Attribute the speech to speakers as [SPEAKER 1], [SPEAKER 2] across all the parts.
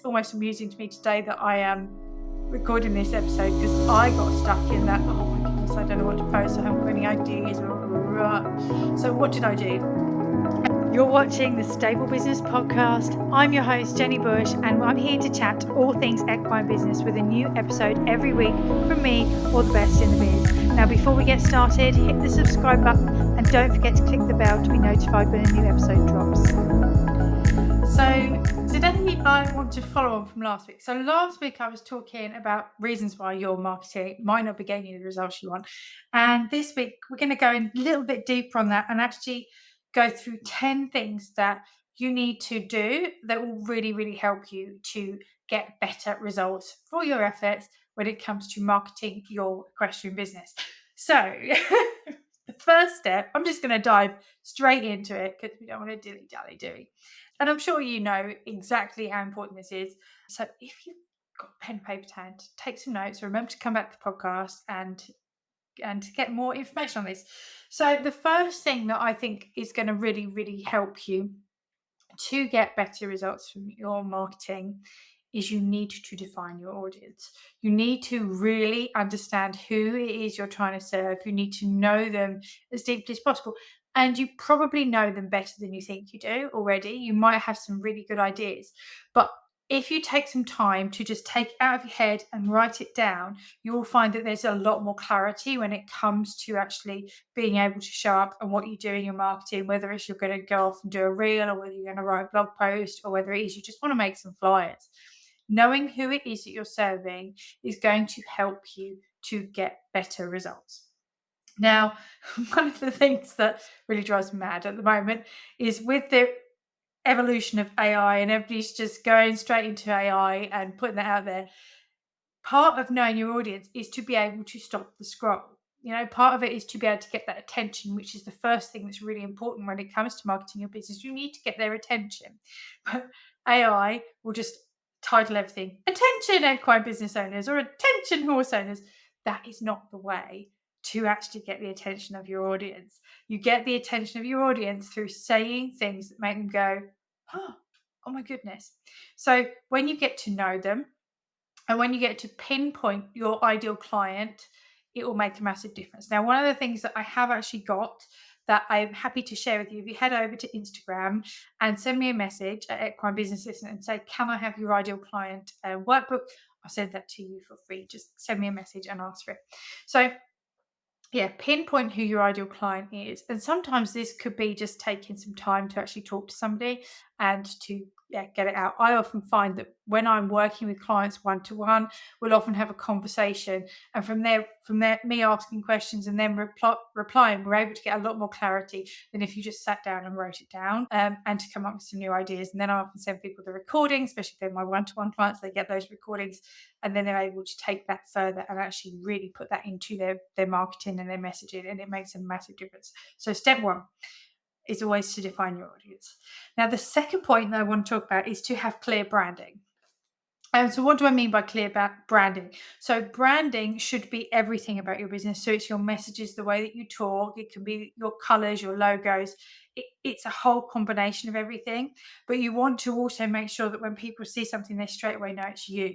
[SPEAKER 1] almost amusing to me today that I am recording this episode because I got stuck in that, oh my goodness, I don't know what to post, I haven't got any ideas. So what did I do? You're watching the Stable Business Podcast. I'm your host, Jenny Bush, and I'm here to chat all things equine business with a new episode every week from me, or the best in the biz. Now, before we get started, hit the subscribe button and don't forget to click the bell to be notified when a new episode drops. So today I want to follow on from last week. So last week I was talking about reasons why your marketing might not be getting you the results you want. And this week we're going to go in a little bit deeper on that and actually go through 10 things that you need to do that will really, really help you to get better results for your efforts when it comes to marketing your equestrian business. So the first step, I'm just going to dive straight into it because we don't want to dilly-dally, do we? And I'm sure you know exactly how important this is. So if you've got pen and paper to hand, take some notes. Remember to come back to the podcast and to get more information on this. So the first thing that I think is going to really, really help you to get better results from your marketing is you need to define your audience. You need to really understand who it is you're trying to serve. You need to know them as deeply as possible. And you probably know them better than you think you do already. You might have some really good ideas. But if you take some time to just take it out of your head and write it down, you will find that there's a lot more clarity when it comes to actually being able to show up and what you do in your marketing, whether it's you're going to go off and do a reel or whether you're going to write a blog post or whether it is you just want to make some flyers. Knowing who it is that you're serving is going to help you to get better results. Now, one of the things that really drives me mad at the moment is with the evolution of AI and everybody's just going straight into AI and putting that out there. Part of knowing your audience is to be able to stop the scroll. You know, part of it is to be able to get that attention, which is the first thing that's really important when it comes to marketing your business. You need to get their attention. But AI will just title everything, attention equine business owners or attention horse owners. That is not the way to actually get the attention of your audience. You get the attention of your audience through saying things that make them go, oh my goodness. So when you get to know them, and when you get to pinpoint your ideal client, it will make a massive difference. Now, one of the things that I have actually got that I'm happy to share with you, if you head over to Instagram and send me a message at Equine Business Assistant and say, can I have your ideal client workbook? I'll send that to you for free. Just send me a message and ask for it. So yeah, pinpoint who your ideal client is. And sometimes this could be just taking some time to actually talk to somebody and to get it out. I often find that when I'm working with clients one-to-one, we'll often have a conversation. And from there, me asking questions and then replying, we're able to get a lot more clarity than if you just sat down and wrote it down and to come up with some new ideas. And then I often send people the recordings, especially if they're my one-to-one clients, they get those recordings and then they're able to take that further and actually really put that into their marketing and their messaging, and it makes a massive difference. So step one is always to define your audience. Now, the second point that I want to talk about is to have clear branding. And so what do I mean by clear branding? So branding should be everything about your business. So it's your messages, the way that you talk, it can be your colors, your logos. It's a whole combination of everything. But you want to also make sure that when people see something, they straight away know it's you.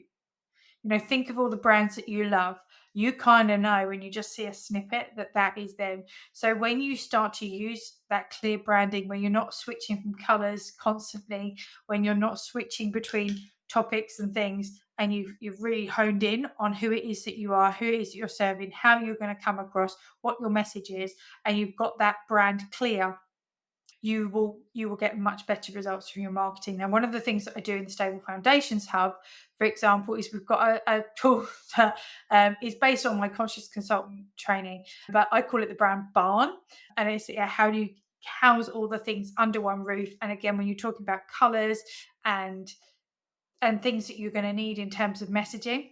[SPEAKER 1] You know, think of all the brands that you love. You kind of know when you just see a snippet that is them. So when you start to use that clear branding, when you're not switching from colors constantly, when you're not switching between topics and things, and you've really honed in on who it is that you are, who it is that you're serving, how you're going to come across, what your message is, and you've got that brand clear, you will get much better results from your marketing. Now, one of the things that I do in the Stable Foundations Hub, for example, is we've got a tool that is based on my conscious consultant training, but I call it the brand barn. And it's how do you house all the things under one roof? And again, when you're talking about colors and things that you're going to need in terms of messaging,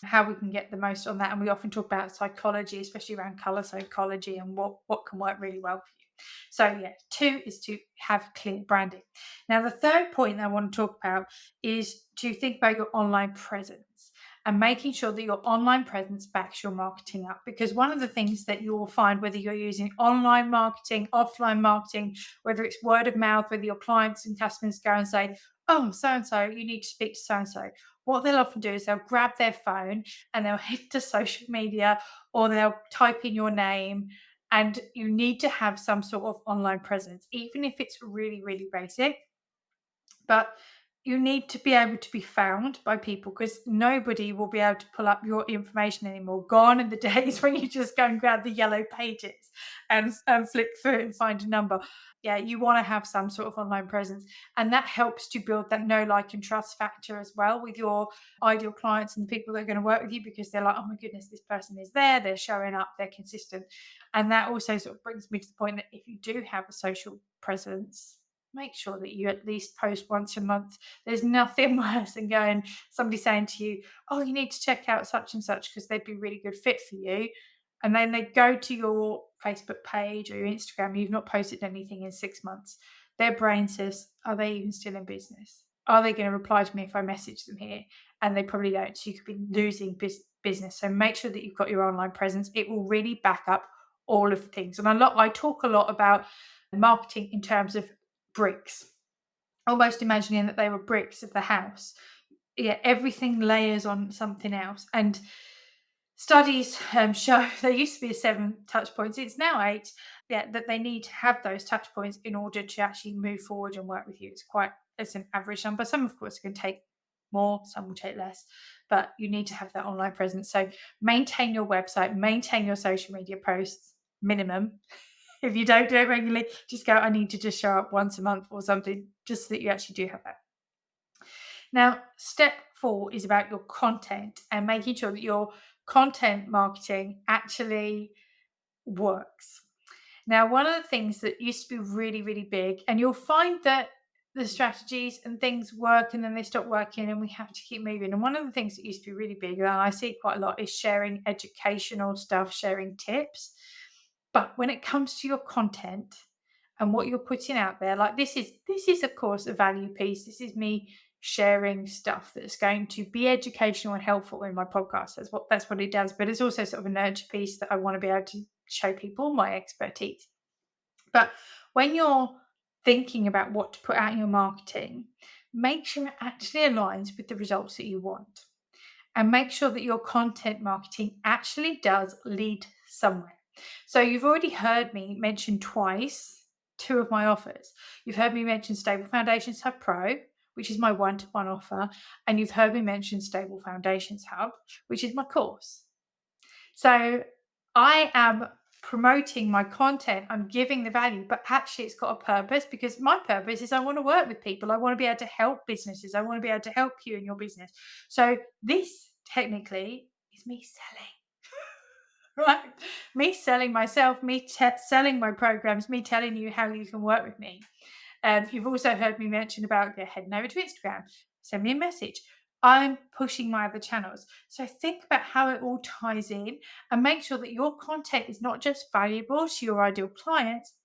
[SPEAKER 1] how we can get the most on that. And we often talk about psychology, especially around color psychology and what can work really well for you. So yeah, 2 is to have clear branding. Now, the third point that I want to talk about is to think about your online presence and making sure that your online presence backs your marketing up. Because one of the things that you will find, whether you're using online marketing, offline marketing, whether it's word of mouth, whether your clients and customers go and say, oh, so and so, you need to speak to so and so. What they'll often do is they'll grab their phone and they'll head to social media, or they'll type in your name. And you need to have some sort of online presence, even if it's really, really basic. But you need to be able to be found by people, because nobody will be able to pull up your information anymore. Gone are the days when you just go and grab the yellow pages and flick through and find a number. Yeah, you want to have some sort of online presence. And that helps to build that know, like, and trust factor as well with your ideal clients and the people that are going to work with you, because they're like, oh my goodness, this person is there, they're showing up, they're consistent. And that also sort of brings me to the point that if you do have a social presence, make sure that you at least post once a month. There's nothing worse than somebody saying to you, oh, you need to check out such and such because they'd be a really good fit for you. And then they go to your Facebook page or your Instagram, you've not posted anything in 6 months. Their brain says, are they even still in business? Are they going to reply to me if I message them here? And they probably don't. So you could be losing business. So make sure that you've got your online presence. It will really back up all of the things. And I talk a lot about marketing in terms of bricks, almost imagining that they were bricks of the house. Yeah, everything layers on something else. And studies show there used to be 7 touch points, it's now 8. Yeah, that they need to have those touch points in order to actually move forward and work with you. It's an average number. Some, of course, can take more, some will take less, but you need to have that online presence. So maintain your website, maintain your social media posts minimum. If you don't do it regularly, just go, I need to just show up once a month or something, just so that you actually do have that. Now, step 4 is about your content and making sure that your content marketing actually works. Now, one of the things that used to be really, really big, and you'll find that the strategies and things work and then they stop working and we have to keep moving. And one of the things that used to be really big, and I see it quite a lot, is sharing educational stuff, sharing tips. But when it comes to your content and what you're putting out there, like this is of course a value piece. This is me sharing stuff that's going to be educational and helpful in my podcast. That's what it does. But it's also sort of a nurture piece that I want to be able to show people my expertise. But when you're thinking about what to put out in your marketing, make sure it actually aligns with the results that you want. And make sure that your content marketing actually does lead somewhere. So you've already heard me mention twice 2 of my offers. You've heard me mention Stable Foundations Hub Pro, which is my one-to-one offer, and you've heard me mention Stable Foundations Hub, which is my course. So I am promoting my content, I'm giving the value, but actually it's got a purpose, because my purpose is I want to work with people. I want to be able to help businesses. I want to be able to help you in your business. So this technically is me selling. Right? Me selling myself, selling my programs, me telling you how you can work with me. You've also heard me mention about heading over to Instagram, send me a message. I'm pushing my other channels. So think about how it all ties in and make sure that your content is not just valuable to your ideal clients,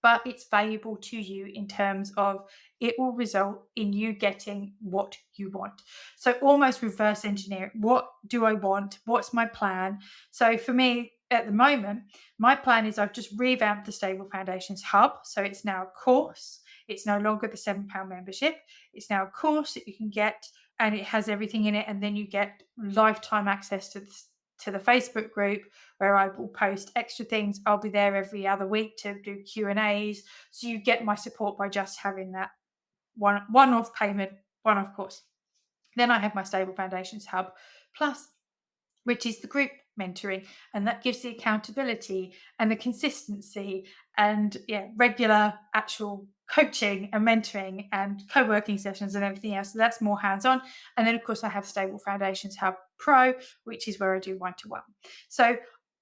[SPEAKER 1] but it's valuable to you in terms of it will result in you getting what you want. So almost reverse engineer it. What do I want? What's my plan? So for me at the moment, my plan is I've just revamped the Stable Foundations Hub. So it's now a course. It's no longer the £7 membership. It's now a course that you can get, and it has everything in it. And then you get lifetime access to the Facebook group, where I will post extra things. I'll be there every other week to do Q&As. So you get my support by just having that one-off payment, one-off course. Then I have my Stable Foundations Hub Plus, which is the group mentoring, and that gives the accountability and the consistency and regular actual coaching and mentoring and co-working sessions and everything else. So that's more hands-on. And then of course I have Stable Foundations Hub Pro, which is where I do one-to-one. So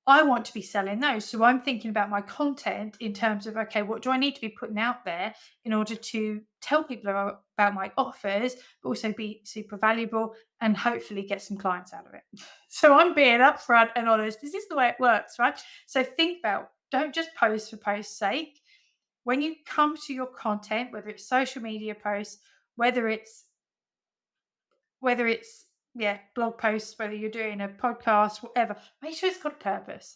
[SPEAKER 1] I want to be selling those. So I'm thinking about my content in terms of, okay, what do I need to be putting out there in order to tell people about my offers, but also be super valuable and hopefully get some clients out of it. So I'm being upfront and honest. This is the way it works, right? So think about, don't just post for post's sake. When you come to your content, whether it's social media posts, whether it's blog posts, whether you're doing a podcast, whatever, make sure it's got a purpose.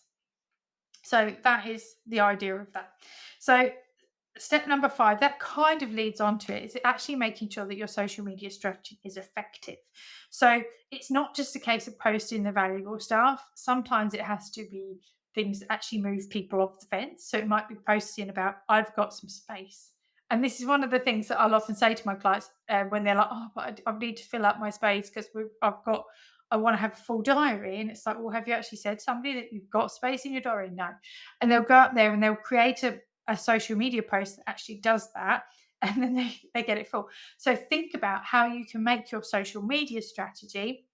[SPEAKER 1] So that is the idea of that. So Step number 5, that kind of leads on to it, is actually making sure that your social media strategy is effective. So it's not just a case of posting the valuable stuff. Sometimes it has to be things that actually move people off the fence. So it might be posting about, I've got some space. And this is one of the things that I'll often say to my clients when they're like, oh, but I need to fill up my space because I want to have a full diary. And it's like, well, have you actually said to somebody that you've got space in your diary? No. And they'll go up there and they'll create a social media post that actually does that, and then they get it full. So think about how you can make your social media strategy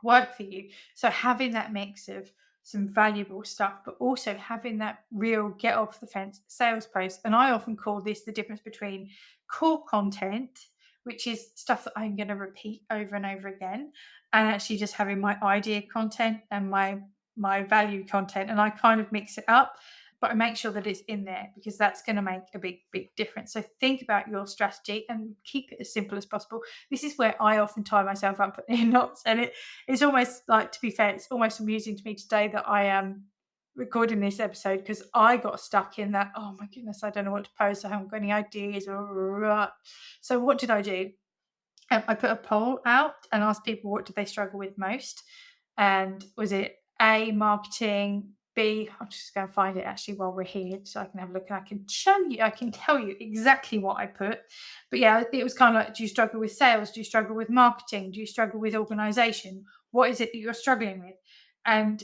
[SPEAKER 1] work for you. So having that mix of some valuable stuff, but also having that real get off the fence sales post. And I often call this the difference between core content, which is stuff that I'm going to repeat over and over again, and actually just having my idea content and my value content, and I kind of mix it up, but I make sure that it's in there because that's going to make a big difference. So think about your strategy and keep it as simple as possible. This is where I often tie myself up in knots, and it's almost like, to be fair, it's almost amusing to me today that I am recording this episode because I got stuck in that, oh my goodness, I don't know what to post, I haven't got any ideas. So what did I do? I put a poll out and asked people what did they struggle with most. And was it A, marketing, B, I'm just going to find it actually while we're here so I can have a look and I can tell you exactly what I put. But yeah, it was kind of like, do you struggle with sales? Do you struggle with marketing? Do you struggle with organization? What is it that you're struggling with? And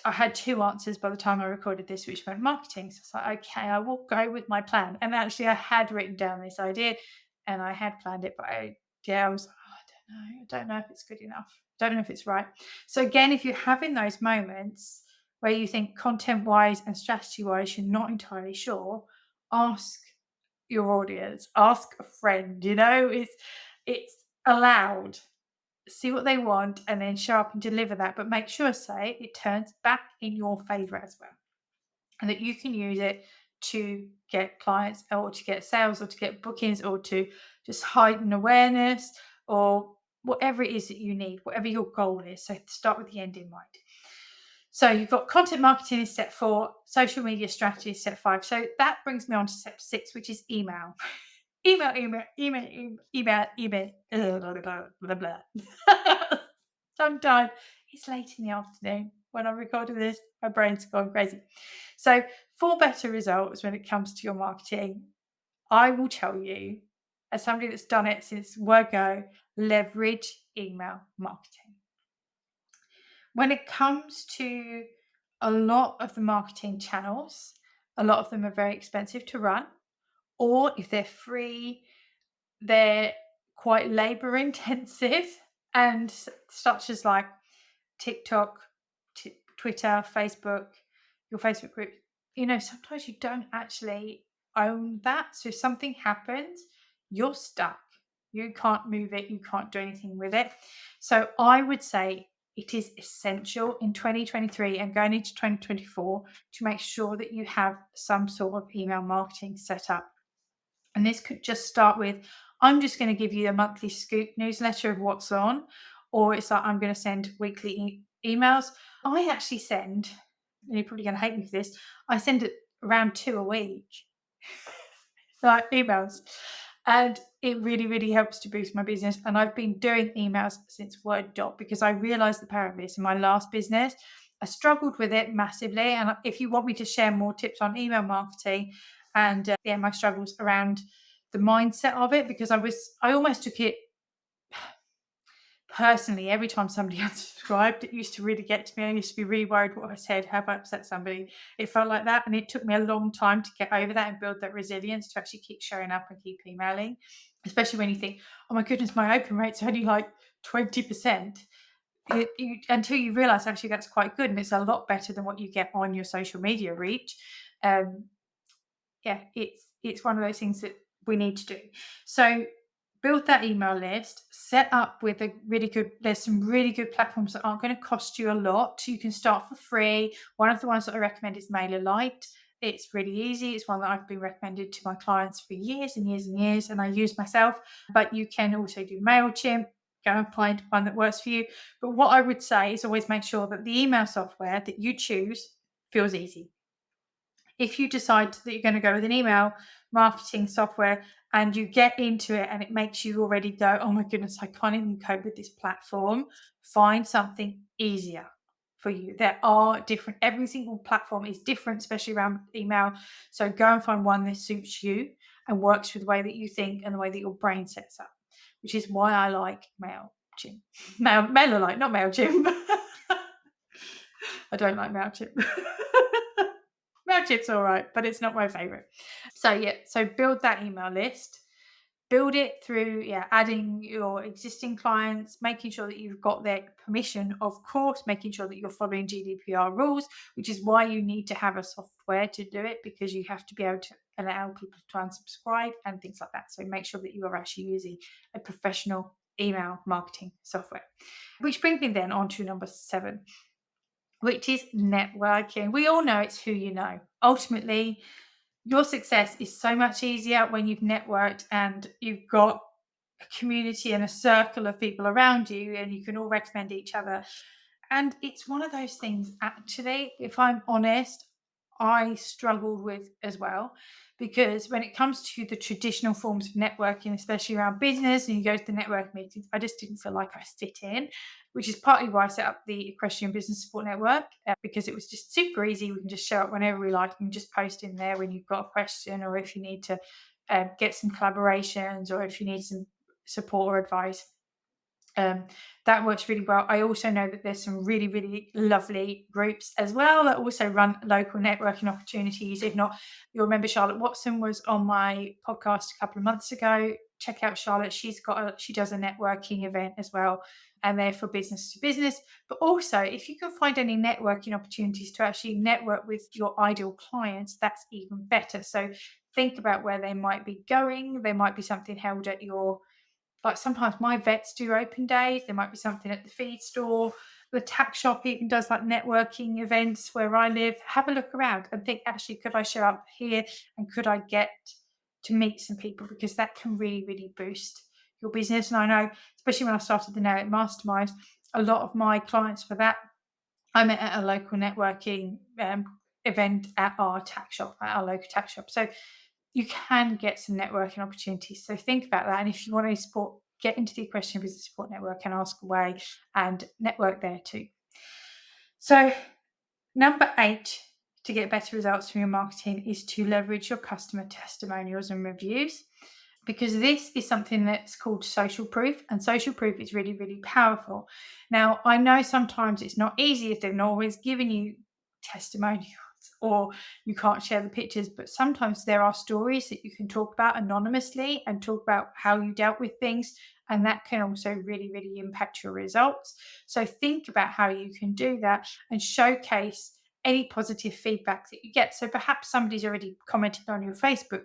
[SPEAKER 1] I had 2 answers by the time I recorded this, which went marketing. So it's like, okay, I will go with my plan. And actually, I had written down this idea and I had planned it, but I was like, oh, I don't know if it's good enough. Don't know if it's right. So again, if you're having those moments where you think content wise and strategy wise, you're not entirely sure, ask your audience, ask a friend, it's allowed. See what they want and then show up and deliver that, but make sure, say, it turns back in your favor as well, and that you can use it to get clients or to get sales or to get bookings or to just heighten awareness or whatever it is that you need, whatever your goal is. So start with the end in mind. So you've got content marketing in step 4, social media strategy is step 5. So that brings me on to step 6, which is email. Email. Blah, blah, blah. Sometimes it's late in the afternoon when I'm recording this. My brain's gone crazy. So for better results when it comes to your marketing, I will tell you, as somebody that's done it since word go, leverage email marketing. When it comes to a lot of the marketing channels, a lot of them are very expensive to run, or if they're free, they're quite labor intensive, and such as like TikTok, Twitter, Facebook, your Facebook group, sometimes you don't actually own that. So if something happens, you're stuck. You can't move it. You can't do anything with it. So I would say it is essential in 2023 and going into 2024 to make sure that you have some sort of email marketing set up. And this could just start with, I'm just going to give you a monthly scoop newsletter of what's on, or it's like I'm going to send weekly emails. I actually send, and you're probably going to hate me for this, I send it around 2 a week, like emails. And it really, really helps to boost my business. And I've been doing emails since Word Doc because I realized the power of this in my last business. I struggled with it massively. And if you want me to share more tips on email marketing and my struggles around the mindset of it, because I almost took it personally. Every time somebody unsubscribed, it used to really get to me. I used to be really worried what I said, have I upset somebody? It felt like that. And it took me a long time to get over that and build that resilience to actually keep showing up and keep emailing, especially when you think, oh my goodness, my open rate's only like 20%. Until you realize actually that's quite good and it's a lot better than what you get on your social media reach. It's one of those things that we need to do. So build that email list, set up with there's some really good platforms that aren't going to cost you a lot. You can start for free. One of the ones that I recommend is MailerLite. It's really easy. It's one that I've been recommended to my clients for years and years and years, and I use myself. But you can also do MailChimp. Go and find one that works for you. But what I would say is always make sure that the email software that you choose feels easy. if you decide that you're going to go with an email marketing software and you get into it and it makes you already go, oh my goodness, I can't even cope with this platform, find something easier for you. There are different, every single platform is different, especially around email. So go and find one that suits you and works with the way that you think and the way that your brain sets up, which is why I like MailChimp. MailerLite, not MailChimp. I don't like MailChimp. MailChimp's all right, but it's not my favorite. So build that email list. Build it through, adding your existing clients, making sure that you've got their permission, of course, making sure that you're following GDPR rules, which is why you need to have a software to do it, because you have to be able to allow people to unsubscribe and things like that. So make sure that you are actually using a professional email marketing software. Which brings me then on to number 7, which is networking. We all know it's who you know. Ultimately, your success is so much easier when you've networked and you've got a community and a circle of people around you and you can all recommend each other. And it's one of those things, actually, if I'm honest, I struggled with as well, because when it comes to the traditional forms of networking, especially around business, and you go to the network meetings, I just didn't feel like I fit in, which is partly why I set up the Equestrian Business Support Network, because it was just super easy. We can just show up whenever we like and just post in there when you've got a question, or if you need to get some collaborations, or if you need some support or advice. That works really well. I also know that there's some really, really lovely groups as well that also run local networking opportunities. If not, you'll remember Charlotte Watson was on my podcast a couple of months ago. Check out Charlotte. She does a networking event as well, and they're for business to business. But also, if you can find any networking opportunities to actually network with your ideal clients, that's even better. So think about where they might be going. There might be something held at your, like sometimes my vets do open days. There might be something at the feed store. The tax shop even does like networking events where I live. Have a look around and think, actually, could I show up here and could I get to meet some people? Because that can really, really boost your business. And I know, especially when I started the Narrate Mastermind, a lot of my clients for that, I met at a local networking event at our tax shop, at our local tax shop. So you can get some networking opportunities. So think about that. And if you want any support, get into the Equestrian Business Support Network and ask away and network there too. So number 8, to get better results from your marketing, is to leverage your customer testimonials and reviews, because this is something that's called social proof, and social proof is really, really powerful. Now, I know sometimes it's not easy if they're not always giving you testimonials or you can't share the pictures, but sometimes there are stories that you can talk about anonymously and talk about how you dealt with things, and that can also really, really impact your results. So think about how you can do that and showcase any positive feedback that you get. So perhaps somebody's already commented on your Facebook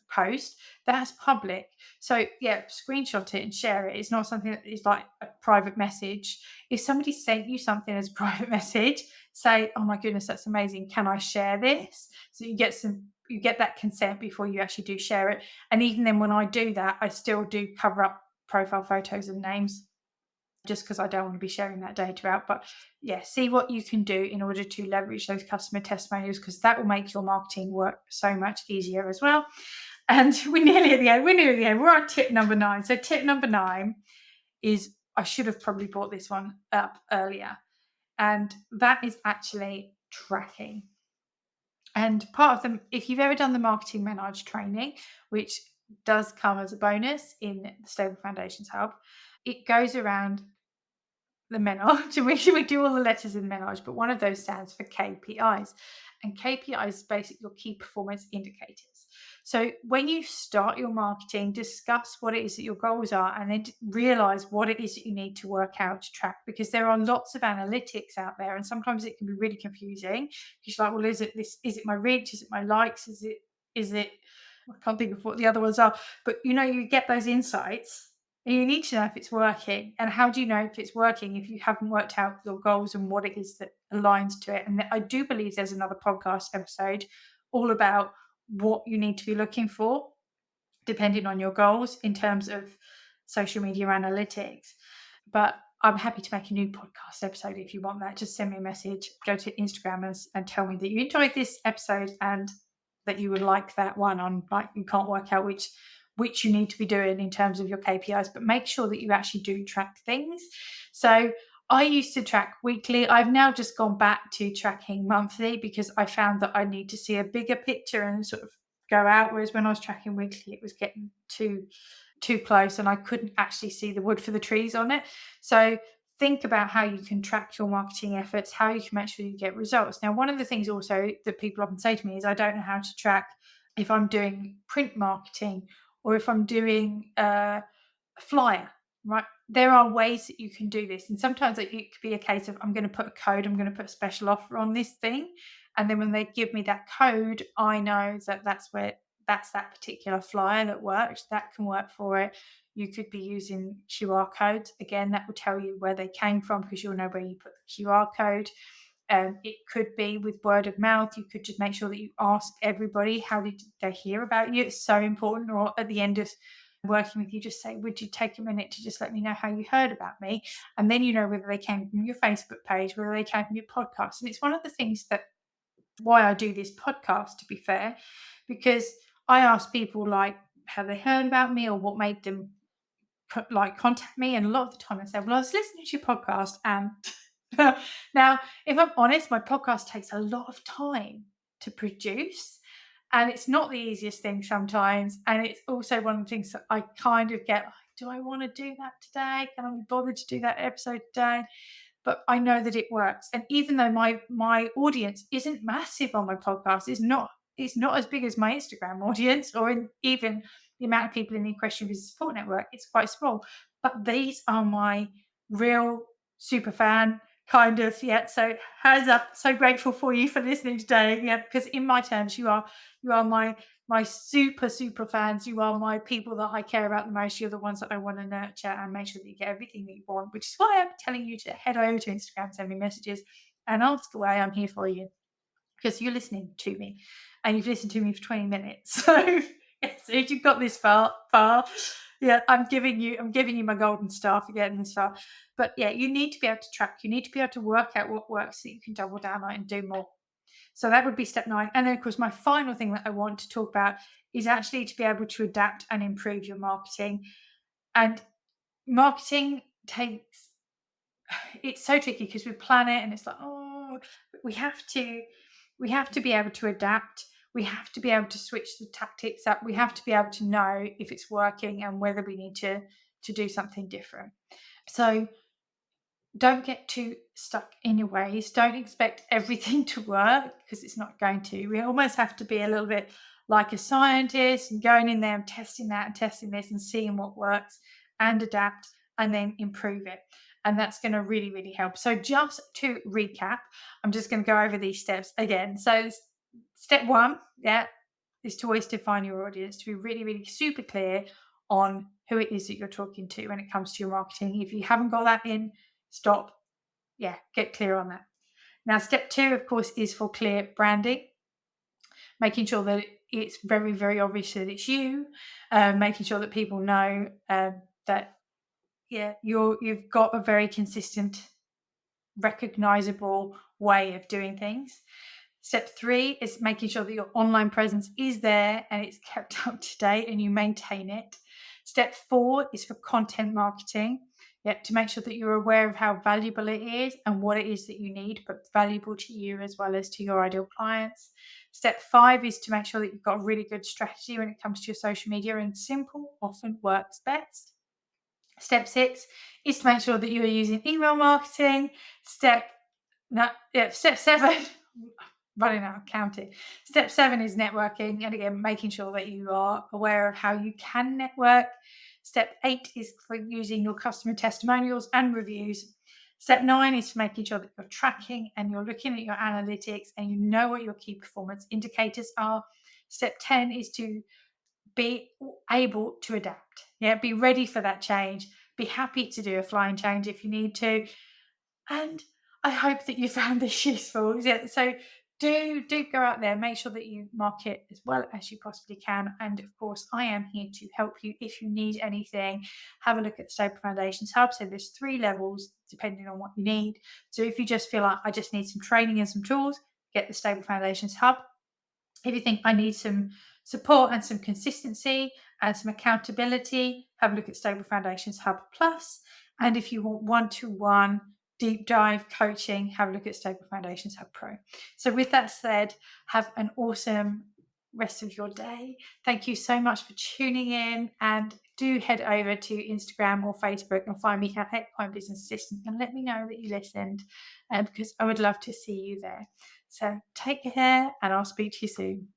[SPEAKER 1] post, that's public. So screenshot it and share it. It's not something that is like a private message. If somebody sent you something as a private message, say, oh my goodness, that's amazing, can I share this? So you get that consent before you actually do share it. And even then, when I do that, I still do cover up profile photos and names, just because I don't want to be sharing that data out. But see what you can do in order to leverage those customer testimonials, because that will make your marketing work so much easier as well. And we're nearly at the end. We're on tip number 9. So tip number 9 is, I should have probably brought this one up earlier, and that is actually tracking. And part of them, if you've ever done the Marketing Menage training, which does come as a bonus in the Stable Foundations Hub, it goes around the menage, and we do all the letters in menage, but one of those stands for KPIs, and KPIs is basically your key performance indicators. So when you start your marketing, discuss what it is that your goals are, and then realize what it is that you need to work out to track, because there are lots of analytics out there, and sometimes it can be really confusing. You're like, well, is it my reach? Is it my likes? Is it I can't think of what the other ones are, but you get those insights. And you need to know if it's working. And how do you know if it's working if you haven't worked out your goals and what it is that aligns to it? And I do believe there's another podcast episode all about what you need to be looking for, depending on your goals in terms of social media analytics. But I'm happy to make a new podcast episode if you want that. Just send me a message, go to Instagram and tell me that you enjoyed this episode and that you would like that one on, like, you can't work out which you need to be doing in terms of your KPIs, but make sure that you actually do track things. So I used to track weekly. I've now just gone back to tracking monthly because I found that I need to see a bigger picture and sort of go out. Whereas when I was tracking weekly, it was getting too close and I couldn't actually see the wood for the trees on it. So think about how you can track your marketing efforts, how you can make sure you get results. Now, one of the things also that people often say to me is I don't know how to track if I'm doing print marketing or if I'm doing a flyer, right? There are ways that you can do this. And sometimes it could be a case of I'm going to put a code, I'm going to put a special offer on this thing. And then when they give me that code, I know that that's that particular flyer that works. That can work for it. You could be using QR codes. Again, that will tell you where they came from because you'll know where you put the QR code. It could be with word of mouth. You could just make sure that you ask everybody, how did they hear about you? It's so important. Or at the end of working with you, just say, would you take a minute to just let me know how you heard about me? And then you know whether they came from your Facebook page, whether they came from your podcast. And it's one of the things that why I do this podcast, to be fair, because I ask people, like, have they heard about me or what made them contact me? And a lot of the time I say, well, I was listening to your podcast. And now, if I'm honest, my podcast takes a lot of time to produce. And it's not the easiest thing sometimes. And it's also one of the things that I kind of get like, do I want to do that today? Can I be bothered to do that episode today? But I know that it works. And even though my audience isn't massive on my podcast, it's not as big as my Instagram audience or even the amount of people in the Equestrian Business Support Network, it's quite small. But these are my real super fan kind of, yeah. So hands up, so grateful for you for listening today. Yeah, because in my terms, you are my super, super fans. You are my people that I care about the most. You're the ones that I want to nurture and make sure that you get everything that you want, which is why I'm telling you to head over to Instagram, send me messages and ask away. I'm here for you because you're listening to me and you've listened to me for 20 minutes. So if you've got this far, yeah, I'm giving you my golden star for getting this far. But yeah, you need to be able to track. You need to be able to work out what works so you can double down on it and do more. So that would be step 9. And then, of course, my final thing that I want to talk about is actually to be able to adapt and improve your marketing. And marketing it's so tricky because we plan it and it's like, oh, we have to be able to adapt. We have to be able to switch the tactics up. We have to be able to know if it's working and whether we need to do something different. So don't get too stuck in your ways. Don't expect everything to work because it's not going to. We almost have to be a little bit like a scientist and going in there and testing that and testing this and seeing what works and adapt and then improve it. And that's going to really, really help. So just to recap, I'm just going to go over these steps again. So step 1, yeah, is to always define your audience, to be really, really super clear on who it is that you're talking to when it comes to your marketing. If you haven't got that in, stop. Yeah, get clear on that. Now, step 2, of course, is for clear branding, making sure that it's very, very obvious that it's you, making sure that people know that, yeah, you've got a very consistent, recognizable way of doing things. Step 3 is making sure that your online presence is there and it's kept up to date and you maintain it. Step 4 is for content marketing. To make sure that you're aware of how valuable it is and what it is that you need, but valuable to you as well as to your ideal clients. Step 5 is to make sure that you've got a really good strategy when it comes to your social media, and simple often works best. Step 6 is to make sure that you are using email marketing. Step 7, running out of counting. Step 7 is networking, and again, making sure that you are aware of how you can network. Step 8 is for using your customer testimonials and reviews. Step 9 is for making sure that you're tracking and you're looking at your analytics and you know what your key performance indicators are. Step 10 is to be able to adapt. Be ready for that change. Be happy to do a flying change if you need to. And I hope that you found this useful. So do go out there, make sure that you market as well as you possibly can. And of course, I am here to help you if you need anything. Have a look at the Stable Foundations Hub. So there's 3 levels depending on what you need. So if you just feel like I just need some training and some tools, get the Stable Foundations Hub. If you think I need some support and some consistency and some accountability, have a look at Stable Foundations Hub Plus. And if you want one-to-one deep dive coaching, have a look at Stable Foundations Hub Pro. So with that said, have an awesome rest of your day. Thank you so much for tuning in, and do head over to Instagram or Facebook and find me at Equine Business Assistant and let me know that you listened, because I would love to see you there. So take care, and I'll speak to you soon.